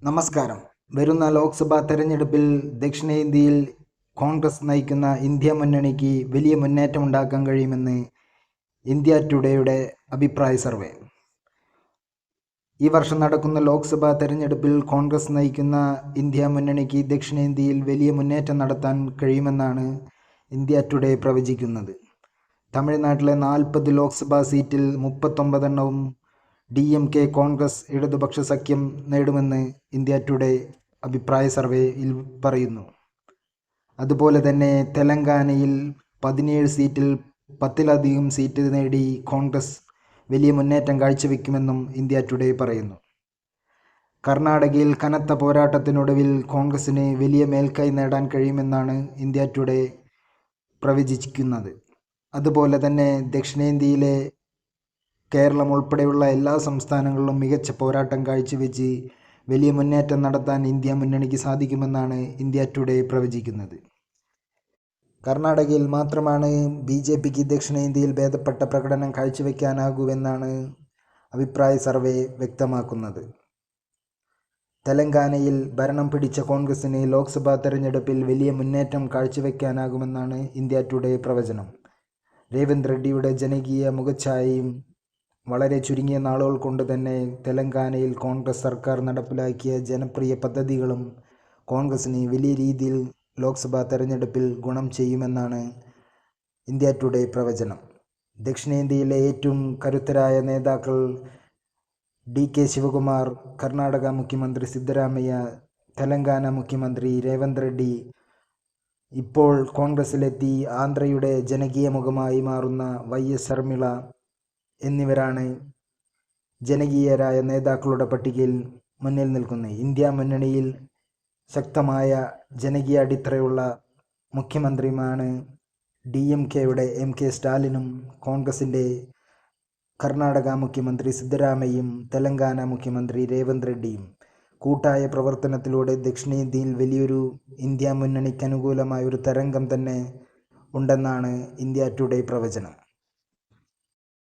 നമസ്കാരം. വരുന്ന ലോക്സഭാ തെരഞ്ഞെടുപ്പിൽ ദക്ഷിണേന്ത്യയിൽ കോൺഗ്രസ് നയിക്കുന്ന ഇന്ത്യ മുന്നണിക്ക് വലിയ മുന്നേറ്റമുണ്ടാക്കാൻ കഴിയുമെന്ന് ഇന്ത്യ ടുഡേയുടെ അഭിപ്രായ സർവേ. ഈ വർഷം നടക്കുന്ന ലോക്സഭാ തെരഞ്ഞെടുപ്പിൽ കോൺഗ്രസ് നയിക്കുന്ന ഇന്ത്യ മുന്നണിക്ക് ദക്ഷിണേന്ത്യയിൽ വലിയ മുന്നേറ്റം നടത്താൻ കഴിയുമെന്നാണ് ഇന്ത്യ ടുഡേ പ്രവചിക്കുന്നത്. തമിഴ്നാട്ടിലെ 40 ലോക്സഭാ സീറ്റിൽ 39 എണ്ണവും DMK കോൺഗ്രസ് ഇടതുപക്ഷ സഖ്യം നേടുമെന്ന് ഇന്ത്യ ടുഡേ അഭിപ്രായ സർവേയിൽ പറയുന്നു. അതുപോലെ തന്നെ തെലങ്കാനയിൽ 17 സീറ്റിൽ 10-ലധികം സീറ്റ് നേടി കോൺഗ്രസ് വലിയ മുന്നേറ്റം കാഴ്ചവെക്കുമെന്നും ഇന്ത്യ ടുഡേ പറയുന്നു. കർണാടകയിൽ കനത്ത പോരാട്ടത്തിനൊടുവിൽ കോൺഗ്രസിന് വലിയ മേൽക്കൈ നേടാൻ കഴിയുമെന്നാണ് ഇന്ത്യ ടുഡേ പ്രവചിക്കുന്നത്. അതുപോലെ തന്നെ ദക്ഷിണേന്ത്യയിലെ കേരളം ഉൾപ്പെടെയുള്ള എല്ലാ സംസ്ഥാനങ്ങളിലും മികച്ച പോരാട്ടം കാഴ്ചവെച്ച് വലിയ മുന്നേറ്റം നടത്താൻ ഇന്ത്യ മുന്നണിക്ക് സാധിക്കുമെന്നാണ് ഇന്ത്യ ടുഡേ പ്രവചിക്കുന്നത്. കർണാടകയിൽ മാത്രമാണ് BJPക്ക് ദക്ഷിണേന്ത്യയിൽ ഭേദപ്പെട്ട പ്രകടനം കാഴ്ചവെക്കാനാകൂവെന്നാണ് അഭിപ്രായ സർവേ വ്യക്തമാക്കുന്നത്. തെലങ്കാനയിൽ ഭരണം പിടിച്ച കോൺഗ്രസിന് ലോക്സഭാ തെരഞ്ഞെടുപ്പിൽ വലിയ മുന്നേറ്റം കാഴ്ചവെക്കാനാകുമെന്നാണ് ഇന്ത്യ ടുഡേ പ്രവചനം. രേവന്ത് റെഡ്ഡിയുടെ ജനകീയ മുഖച്ഛായയും വളരെ ചുരുങ്ങിയ നാളുകൾ കൊണ്ട് തന്നെ തെലങ്കാനയിൽ കോൺഗ്രസ് സർക്കാർ നടപ്പിലാക്കിയ ജനപ്രിയ പദ്ധതികളും കോൺഗ്രസിന് വലിയ രീതിയിൽ ലോക്സഭാ തെരഞ്ഞെടുപ്പിൽ ഗുണം ചെയ്യുമെന്നാണ് ഇന്ത്യ ടുഡേ പ്രവചനം. ദക്ഷിണേന്ത്യയിലെ ഏറ്റവും കരുത്തരായ നേതാക്കൾ DK ശിവകുമാർ, കർണാടക മുഖ്യമന്ത്രി സിദ്ധരാമയ്യ, തെലങ്കാന മുഖ്യമന്ത്രി രേവന്ത് റെഡ്ഡി, ഇപ്പോൾ കോൺഗ്രസിലെത്തി ആന്ധ്രയുടെ ജനകീയ മുഖമായി മാറുന്ന YS ശർമിള എന്നിവരാണ് ജനകീയരായ നേതാക്കളുടെ പട്ടികയിൽ മുന്നിൽ നിൽക്കുന്നത്. ഇന്ത്യ മുന്നണിയിൽ ശക്തമായ ജനകീയ അടിത്തറയുള്ള മുഖ്യമന്ത്രിയുമാണ് DMKയുടെ MK സ്റ്റാലിനും കോൺഗ്രസിൻ്റെ കർണാടക മുഖ്യമന്ത്രി സിദ്ധരാമയ്യയും തെലങ്കാന മുഖ്യമന്ത്രി രേവന്ത് റെഡ്ഡിയും. കൂട്ടായ പ്രവർത്തനത്തിലൂടെ ദക്ഷിണേന്ത്യയിൽ വലിയൊരു ഇന്ത്യ മുന്നണിക്ക് അനുകൂലമായ ഒരു തരംഗം തന്നെ ഉണ്ടെന്നാണ് ഇന്ത്യ ടുഡേ പ്രവചനം.